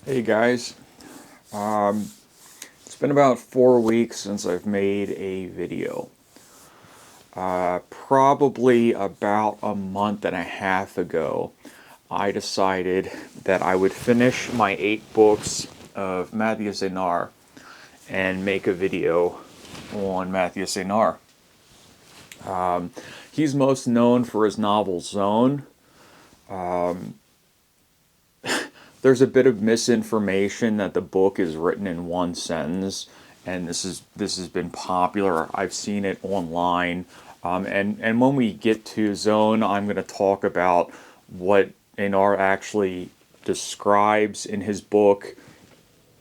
Hey guys, it's been about 4 weeks since I've made a video. Probably about a month and a half ago, I decided that I would finish my 8 books of Mathias Énard and make a video on Mathias Énard. He's most known for his novel Zone. There's a bit of misinformation that the book is written in one sentence, and this has been popular. I've seen it online, and when we get to Zone, I'm going to talk about what Énard actually describes in his book,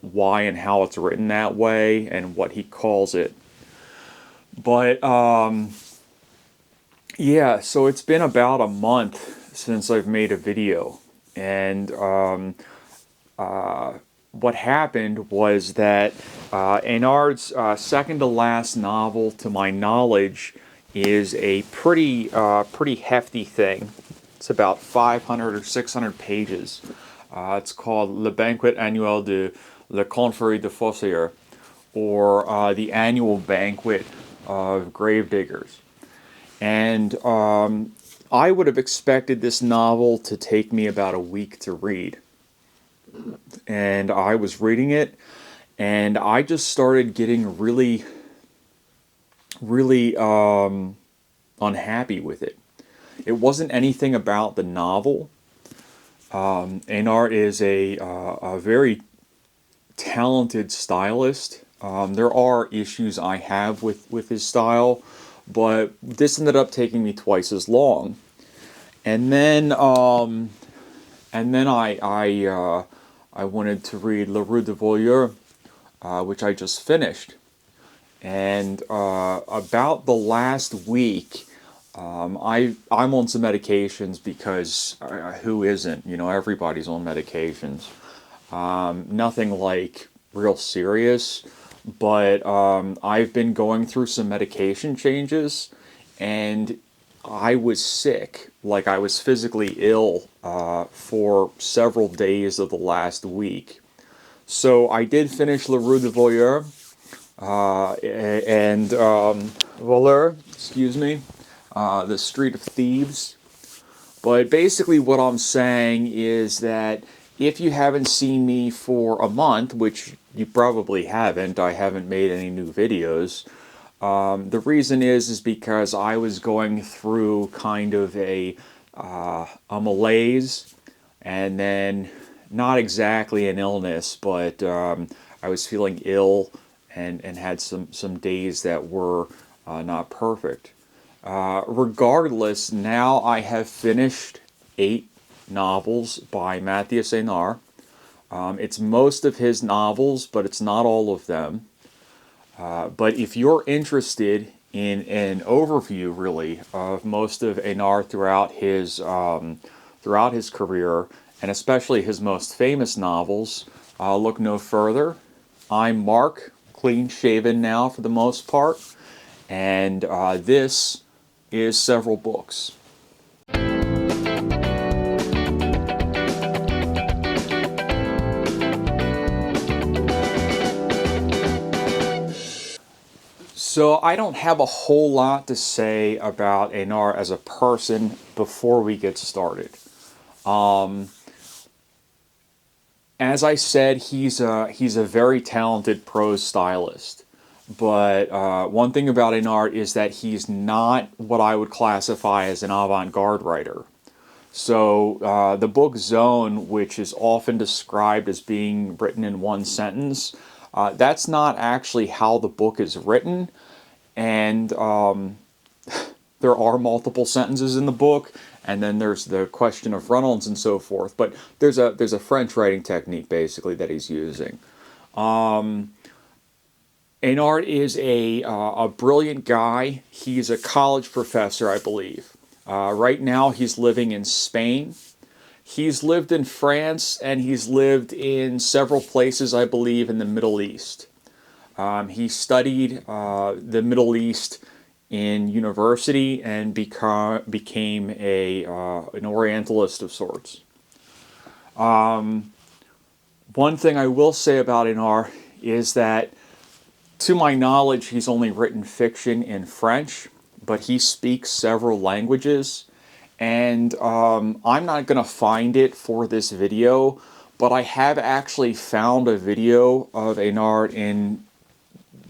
why and how it's written that way, and what he calls it. But yeah, so it's been about a month since I've made a video, and what happened was that Énard's second to last novel, to my knowledge, is a pretty hefty thing. It's about 500 or 600 pages. It's called Le Banquet Annuel de la Confrérie de Fossoyeurs, or the Annual Banquet of Gravediggers. And I would have expected this novel to take me about a week to read. And I was reading it, and I just started getting really unhappy with it. It wasn't anything about the novel. Énard is a very talented stylist. There are issues I have with his style, but this ended up taking me twice as long. And then I wanted to read Le Rue de Voyeur, which I just finished. And about the last week, I'm on some medications because who isn't? You know, everybody's on medications. Nothing like real serious, but I've been going through some medication changes, and I was sick. Like, I was physically ill for several days of the last week. So I did finish Le Rue de Voyeur and Voleur, excuse me, the Street of Thieves. But basically, what I'm saying is that if you haven't seen me for a month, which you probably haven't, I haven't made any new videos. The reason is because I was going through kind of a malaise, and then not exactly an illness, but I was feeling ill and had some days that were not perfect. Regardless, now I have finished 8 novels by Mathias Énard. It's most of his novels, but it's not all of them. But if you're interested in an overview, really, of most of Énard throughout his career, and especially his most famous novels, look no further. I'm Mark, clean-shaven now for the most part, and this is several books. So I don't have a whole lot to say about Énard as a person before we get started. As I said, he's a very talented prose stylist. But one thing about Énard is that he's not what I would classify as an avant-garde writer. So the book Zone, which is often described as being written in one sentence, that's not actually how the book is written. And there are multiple sentences in the book, and then there's the question of run-ons and so forth. But there's a French writing technique basically that he's using. Énard is a brilliant guy. He's a college professor, I believe. Right now, he's living in Spain. He's lived in France, and he's lived in several places, I believe, in the Middle East. He studied the Middle East in university and became an Orientalist of sorts. One thing I will say about Énard is that, to my knowledge, he's only written fiction in French, but he speaks several languages. And I'm not going to find it for this video, but I have actually found a video of Énard in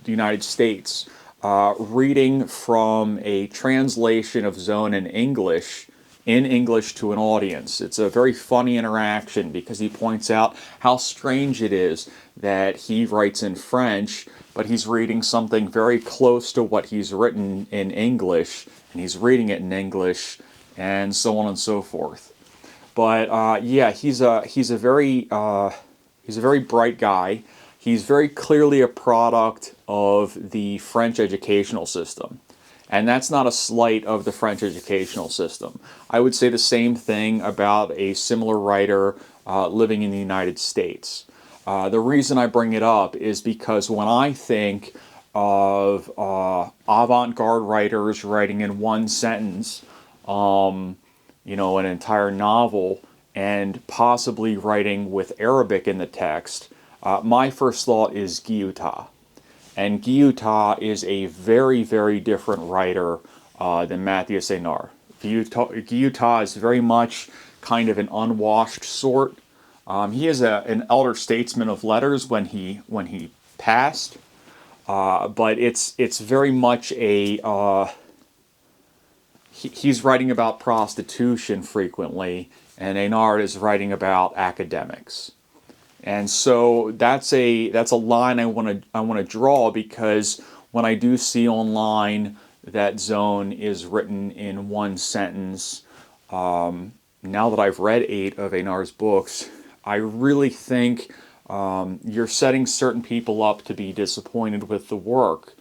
the United States reading from a translation of Zone in English to an audience. It's a very funny interaction because he points out how strange it is that he writes in French, but he's reading something very close to what he's written in English, and he's reading it in English, and so on and so forth. But yeah, he's a very bright guy. He's very clearly a product of the French educational system. And that's not a slight of the French educational system. I would say the same thing about a similar writer living in the United States. The reason I bring it up is because when I think of avant-garde writers writing in one sentence, an entire novel, and possibly writing with Arabic in the text, my first thought is Guyotat. And Guyotat is a very, very different writer than Mathias Énard. Guyotat is very much kind of an unwashed sort. He is an elder statesman of letters when he passed, but it's very much a he's writing about prostitution frequently, and Énard is writing about academics. And so that's a line I want to draw, because when I do see online that Zone is written in one sentence, now that I've read 8 of Énard's books, I really think you're setting certain people up to be disappointed with the work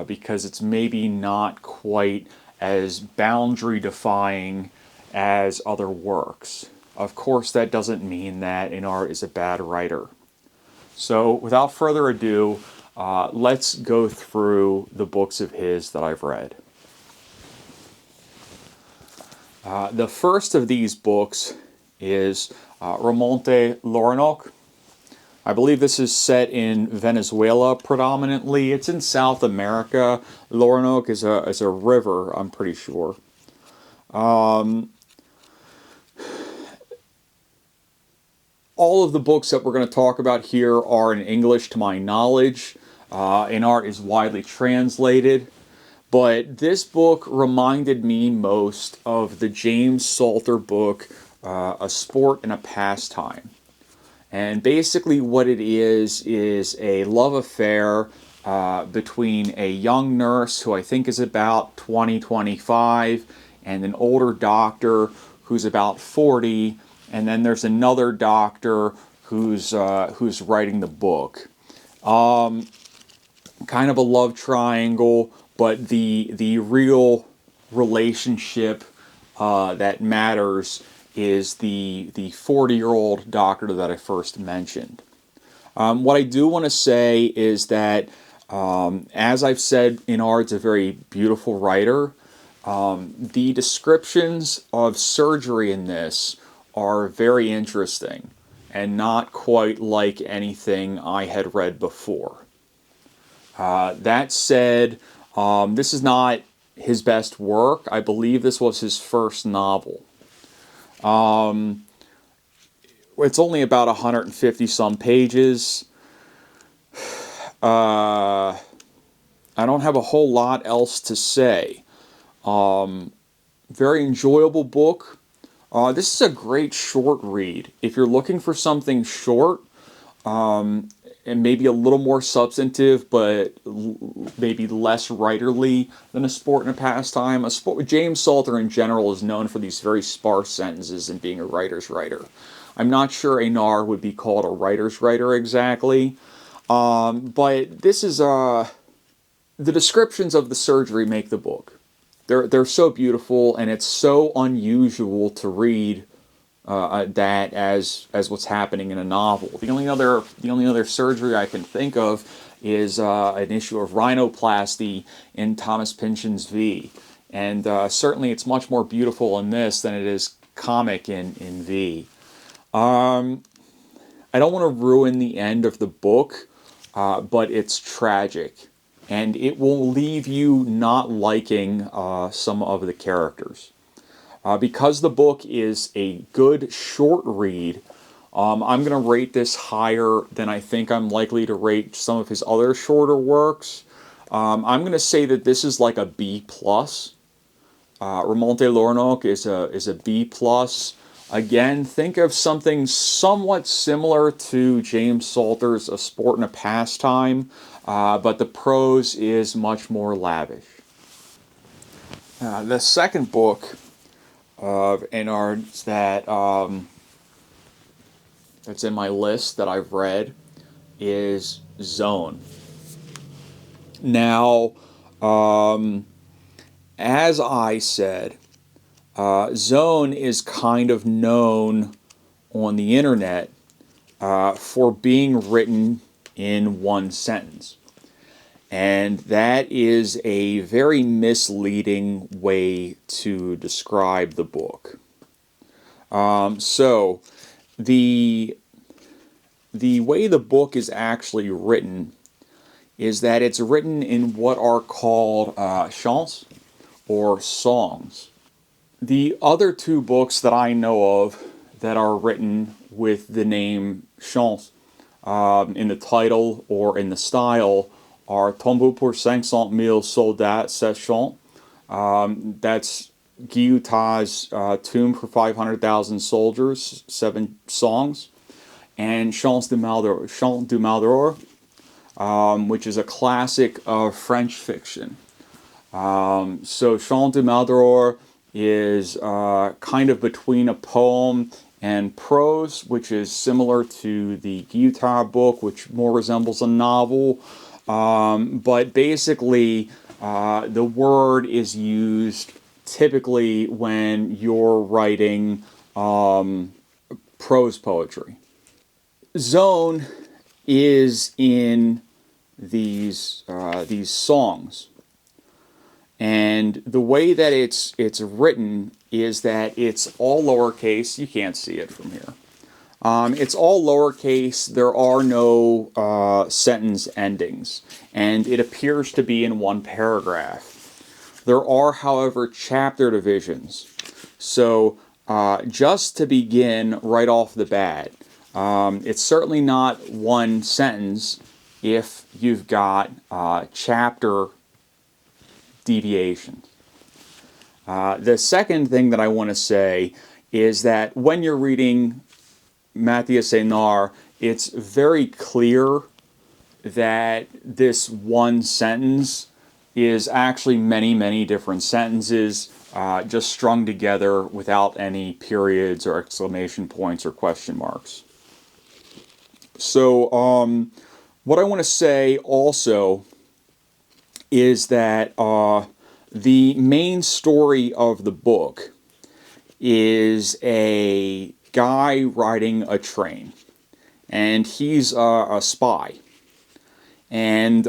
because it's maybe not quite as boundary defying as other works. Of course, that doesn't mean that Énard is a bad writer. So, without further ado, let's go through the books of his that I've read. The first of these books is Remonter L'Orénoque. I believe this is set in Venezuela predominantly. It's in South America. L'Orénoque is a river, I'm pretty sure. All of the books that we're going to talk about here are in English to my knowledge. Énard is widely translated. But this book reminded me most of the James Salter book, A Sport and a Pastime. And basically what it is a love affair between a young nurse who I think is about 25 and an older doctor who's about 40. And then there's another doctor who's writing the book. Kind of a love triangle, but the real relationship that matters is the 40-year-old doctor that I first mentioned. What I do want to say is that, as I've said, Énard's a very beautiful writer. The descriptions of surgery in this are very interesting and not quite like anything I had read before. That said, this is not his best work. I believe this was his first novel. It's only about 150 some pages. I don't have a whole lot else to say. Very enjoyable book. This is a great short read. If you're looking for something short, and maybe a little more substantive, but maybe less writerly than A Sport and a Pastime. James Salter in general is known for these very sparse sentences and being a writer's writer. I'm not sure Énard would be called a writer's writer exactly, but this is the descriptions of the surgery make the book. They're so beautiful, and it's so unusual to read that as what's happening in a novel. The only other surgery I can think of is an issue of rhinoplasty in Thomas Pynchon's V, and certainly it's much more beautiful in this than it is comic in V. I don't want to ruin the end of the book, but it's tragic. And it will leave you not liking some of the characters. Because the book is a good short read, I'm going to rate this higher than I think I'm likely to rate some of his other shorter works. I'm going to say that this is like a B+. Remonter L'Orénoque is a B+. Again, think of something somewhat similar to James Salter's A Sport and a Pastime, but the prose is much more lavish. The second book of Énard's that's in my list that I've read is Zone. Now, as I said, Zone is kind of known on the internet for being written in one sentence. And that is a very misleading way to describe the book. So, the way the book is actually written is that it's written in what are called chants, or songs. The other two books that I know of that are written with the name chants in the title or in the style are Tombeau pour 500,000 soldats, 7 chants. That's Guillotin's Tomb for 500,000 Soldiers, 7 songs. And Chants du Maldoror, which is a classic of French fiction. So Chants du Maldoror is kind of between a poem and prose, which is similar to the Guillotin book, which more resembles a novel. But basically, the word is used typically when you're writing prose poetry. Zone is in these songs, and the way that it's written is that it's all lowercase. You can't see it from here. It's all lowercase. There are no sentence endings, and it appears to be in one paragraph. There are, however, chapter divisions. So just to begin right off the bat, it's certainly not one sentence if you've got chapter deviations. The second thing that I want to say is that when you're reading Mathias Énard, it's very clear that this one sentence is actually many, many different sentences just strung together without any periods or exclamation points or question marks. So what I want to say also is that the main story of the book is a guy riding a train, and he's a spy. And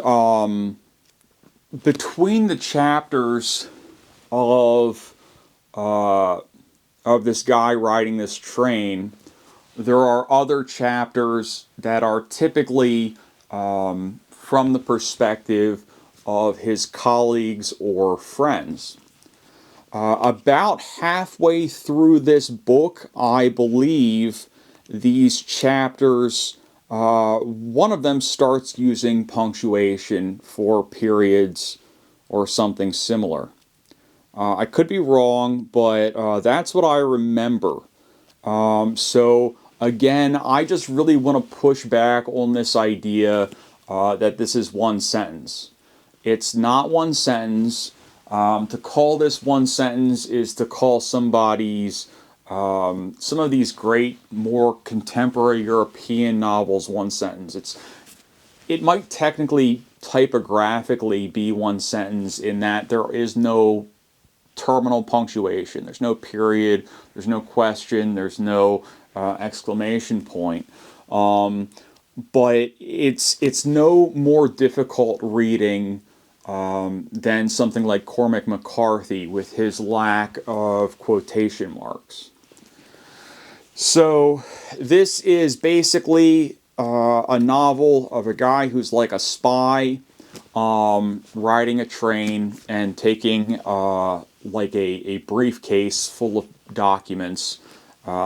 between the chapters of this guy riding this train, there are other chapters that are typically from the perspective of his colleagues or friends. About halfway through this book, I believe, these chapters, one of them starts using punctuation for periods or something similar. I could be wrong, but that's what I remember. So again, I just really want to push back on this idea that this is one sentence. It's not one sentence. To call this one sentence is to call somebody's, some of these great, more contemporary European novels one sentence. It might technically, typographically be one sentence in that there is no terminal punctuation. There's no period, there's no question, there's no exclamation point. But it's no more difficult reading than something like Cormac McCarthy with his lack of quotation marks. So this is basically a novel of a guy who's like a spy, riding a train and taking like a briefcase full of documents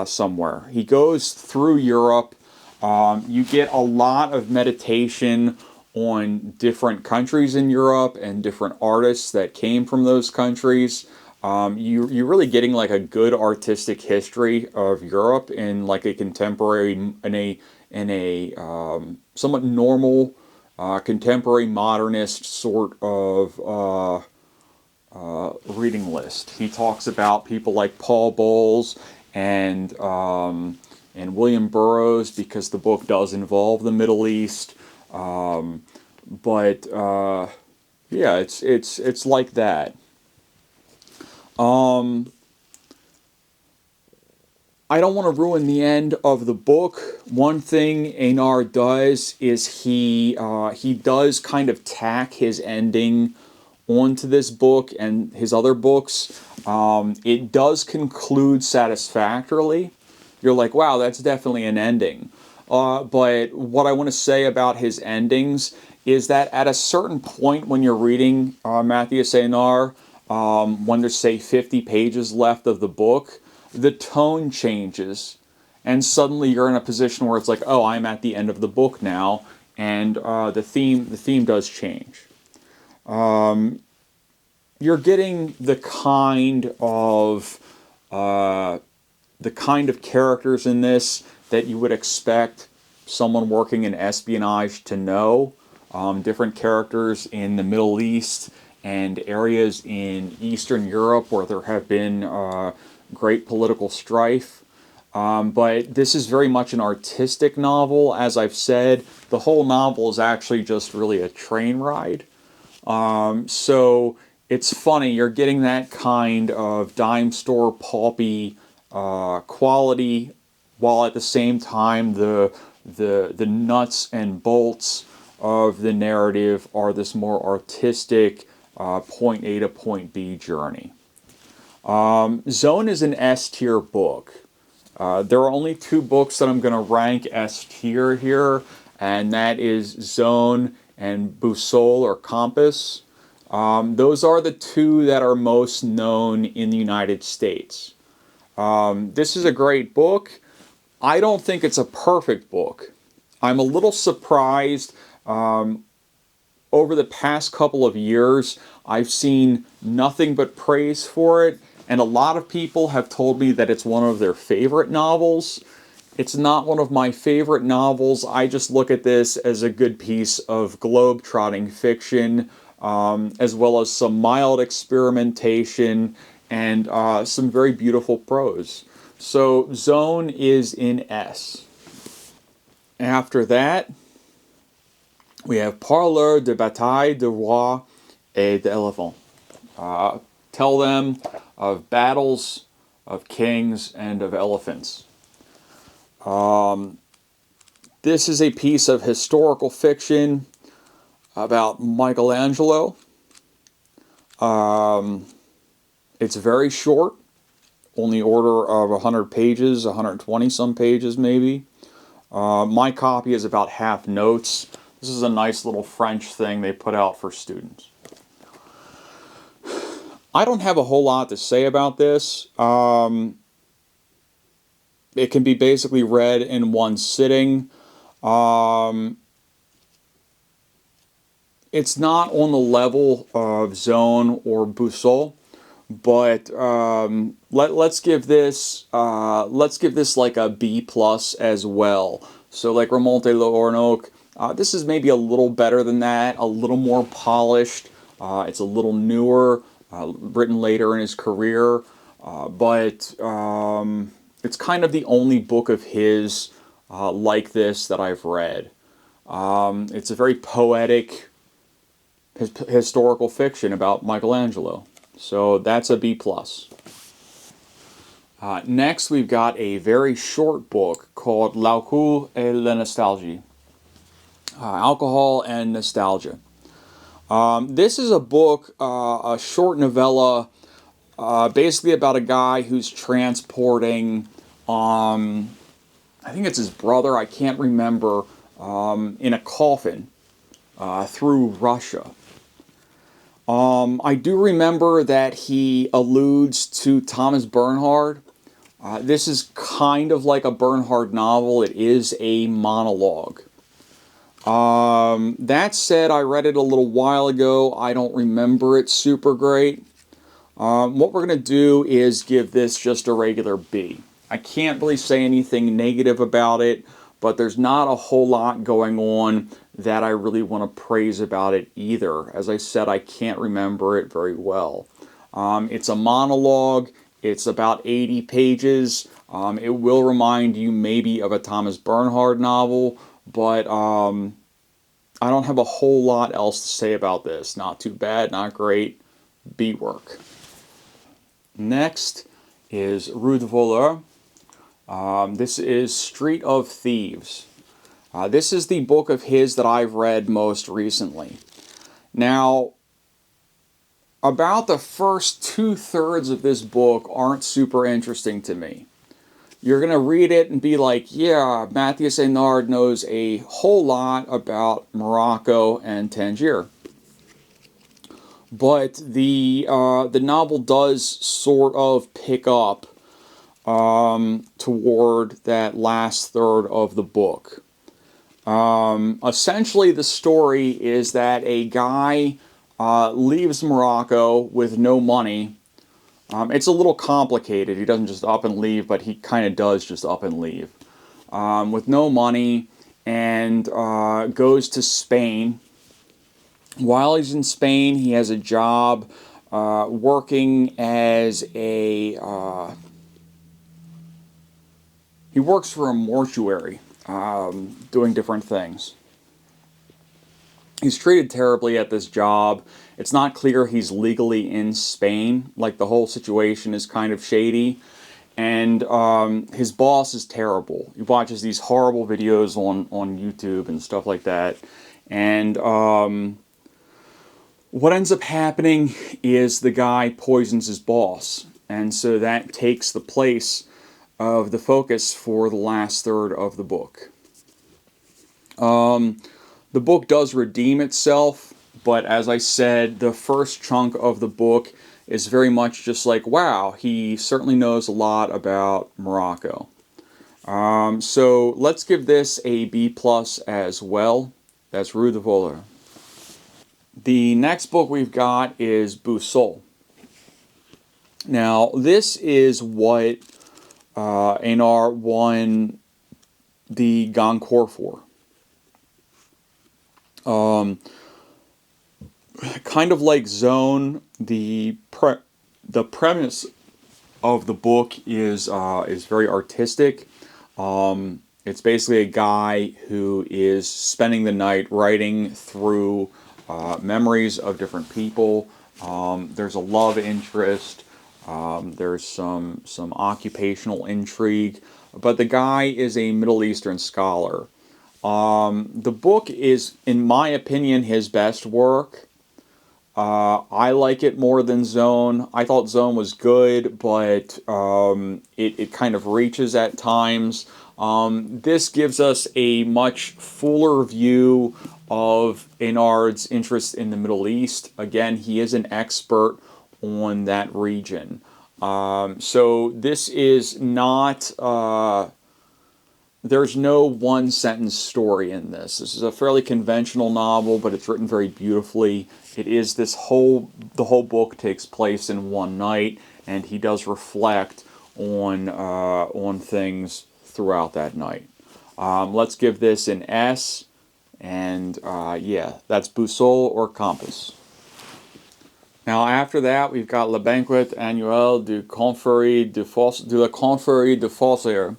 somewhere. He goes through Europe. You get a lot of meditation on different countries in Europe and different artists that came from those countries. You're really getting like a good artistic history of Europe in like a contemporary, in a somewhat normal, contemporary modernist sort of reading list. He talks about people like Paul Bowles and William Burroughs because the book does involve the Middle East. But yeah, it's like that. I don't want to ruin the end of the book. One thing Énard does is he does kind of tack his ending onto this book and his other books. It does conclude satisfactorily. You're like, wow, that's definitely an ending. But what I want to say about his endings is that at a certain point when you're reading Mathias Énard, when there's, say, 50 pages left of the book, the tone changes. And suddenly you're in a position where it's like, oh, I'm at the end of the book now. And the theme does change. You're getting the kind of characters in this that you would expect someone working in espionage to know. Different characters in the Middle East and areas in Eastern Europe where there have been great political strife. But this is very much an artistic novel. As I've said, the whole novel is actually just really a train ride. So it's funny, you're getting that kind of dime store pulpy quality, while at the same time the nuts and bolts of the narrative are this more artistic point A to point B journey. Zone is an S tier book. There are only two books that I'm going to rank S tier here, and that is Zone and Boussole or Compass. Those are the two that are most known in the United States. This is a great book. I don't think it's a perfect book. I'm a little surprised. Over the past couple of years, I've seen nothing but praise for it, and a lot of people have told me that it's one of their favorite novels. It's not one of my favorite novels. I just look at this as a good piece of globe-trotting fiction, as well as some mild experimentation and some very beautiful prose. So Zone is in S. After that, we have Parleur de Bataille de Rois et d'Éléphants. Tell them of battles, of kings, and of elephants. This is a piece of historical fiction about Michelangelo. It's very short, only order of 100 pages, 120 some pages maybe. My copy is about half notes. This is a nice little French thing they put out for students. I don't have a whole lot to say about this. It can be basically read in one sitting. It's not on the level of Zone or Boussole, but let's give this like a B plus as well. So like Remonter L'Orénoque, this is maybe a little better than that, a little more polished. It's a little newer, written later in his career, but it's kind of the only book of his like this that I've read. It's a very poetic historical fiction about Michelangelo. So that's a B+. Next, we've got a very short book called L'Alcool et la Nostalgie. Alcohol and Nostalgia. This is a book, a short novella, basically about a guy who's transporting I think it's his brother, I can't remember, in a coffin through Russia. I do remember that he alludes to Thomas Bernhard. This is kind of like a Bernhard novel. It is a monologue. That said, I read it a little while ago. I don't remember it super great. What we're going to do is give this just a regular B. I can't really say anything negative about it, but there's not a whole lot going on that I really want to praise about it either. As I said, I can't remember it very well. It's a monologue. It's about 80 pages. It will remind you maybe of a Thomas Bernhard novel, but I don't have a whole lot else to say about this. Not too bad, not great. B work. Next is Rue de Voleur. This is Street of Thieves. This is the book of his that I've read most recently. Now, about the first 2/3 of this book aren't super interesting to me. You're going to read it and be like, yeah, Mathias Énard knows a whole lot about Morocco and Tangier. But the novel does sort of pick up toward that last third of the book. Essentially, the story is that a guy leaves Morocco with no money. It's a little complicated. He doesn't just up and leave, but he kind of does just up and leave. With no money, and goes to Spain. While he's in Spain, he has a job working as a... he works for a mortuary, doing different things. He's treated terribly at this job. It's not clear he's legally in Spain. Like, the whole situation is kind of shady. And his boss is terrible. He watches these horrible videos on YouTube and stuff like that. And what ends up happening is the guy poisons his boss. And so that takes the place of the focus for the last third of the book. The book does redeem itself, but as I said, the first chunk of the book is very much just like, wow, he certainly knows a lot about Morocco. So let's give this a B+ as well. That's Rue de Voleur. The next book we've got is Boussole. Now, this is what Énard won the Goncourt for. Kind of like Zone, the premise of the book is very artistic. It's basically a guy who is spending the night writing through memories of different people. There's a love interest. There's some occupational intrigue. But the guy is a Middle Eastern scholar. The book is, in my opinion, his best work. I like it more than Zone. I thought Zone was good, but it kind of reaches at times. This gives us a much fuller view of Énard's interest in the Middle East. Again, he is an expert on that region. So this is not... there's no one-sentence story in this. This is a fairly conventional novel, but it's written very beautifully. It is the whole book takes place in one night, and he does reflect on things throughout that night. Let's give this an S, and yeah, that's Boussole or Compass. Now after that, we've got Le Banquet Annuel de la Confrérie de Fossoyeurs.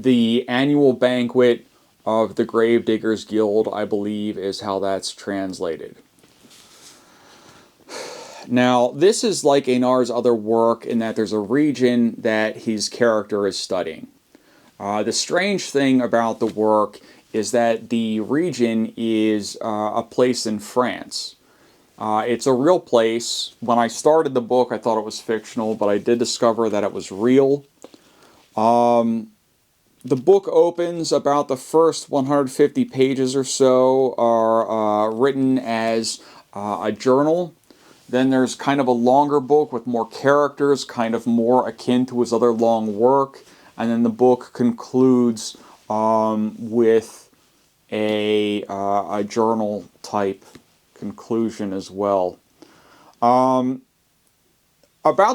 The annual banquet of the Gravediggers Guild, I believe, is how that's translated. Now, this is like Énard's other work in that there's a region that his character is studying. The strange thing about the work is that the region is a place in France. It's a real place. When I started the book, I thought it was fictional, but I did discover that it was real. The book opens about the first 150 pages or so are written as a journal. Then there's kind of a longer book with more characters, kind of more akin to his other long work. And then the book concludes with a journal type conclusion as well. About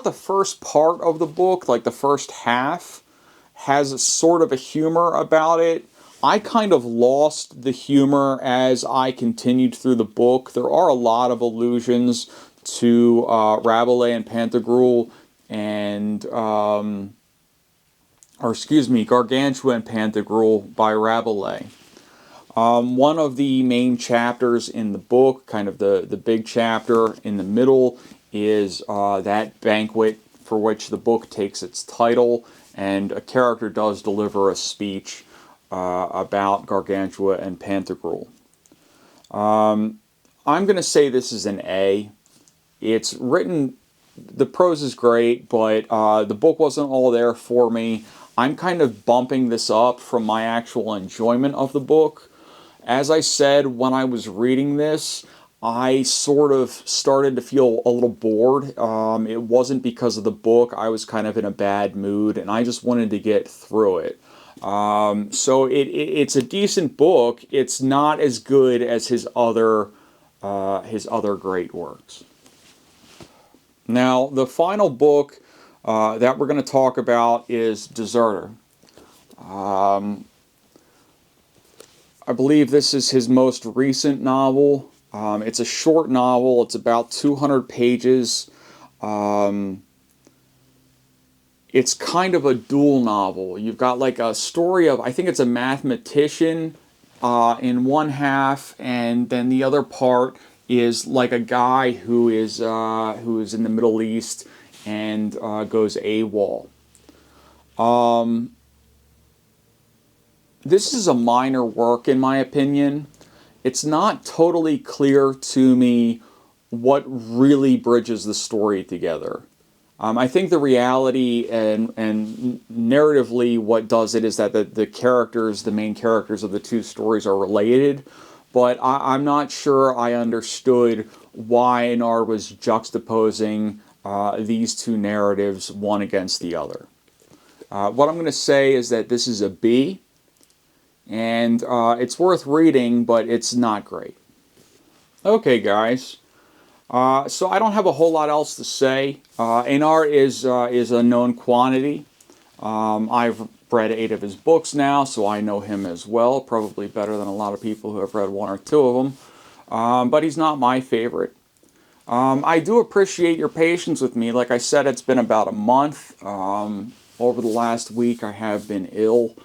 the first part of the book, like the first half, has a sort of a humor about it. I kind of lost the humor as I continued through the book. There are a lot of allusions to Rabelais and Pantagruel and, Gargantua and Pantagruel by Rabelais. One of the main chapters in the book, kind of the big chapter in the middle, is that banquet for which the book takes its title, and a character does deliver a speech about Gargantua and Pantagruel. I'm going to say this is an A. It's written, the prose is great, but the book wasn't all there for me. I'm kind of bumping this up from my actual enjoyment of the book. As I said, when I was reading this, I sort of started to feel a little bored. It wasn't because of the book. I was kind of in a bad mood, and I just wanted to get through it. So it's a decent book. It's not as good as his other great works. Now, the final book that we're going to talk about is Deserter. I believe this is his most recent novel. It's a short novel. It's about 200 pages. It's kind of a dual novel. You've got like a story of, I think it's a mathematician in one half, and then the other part is like a guy who is in the Middle East and goes AWOL. This is a minor work in my opinion. It's not totally clear to me what really bridges the story together. I think the reality and narratively what does it is that the main characters of the two stories are related, but I'm not sure I understood why Énard was juxtaposing these two narratives one against the other. What I'm going to say is that this is a B. And it's worth reading, but it's not great. Okay, guys. So I don't have a whole lot else to say. Énard is a known quantity. I've read 8 of his books now, so I know him as well. Probably better than a lot of people who have read 1 or 2 of them. But he's not my favorite. I do appreciate your patience with me. Like I said, it's been about a month. Over the last week, I have been ill.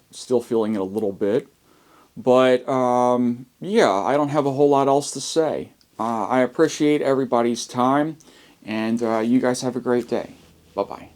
Still feeling it a little bit. But, yeah, I don't have a whole lot else to say. I appreciate everybody's time, and you guys have a great day. Bye-bye.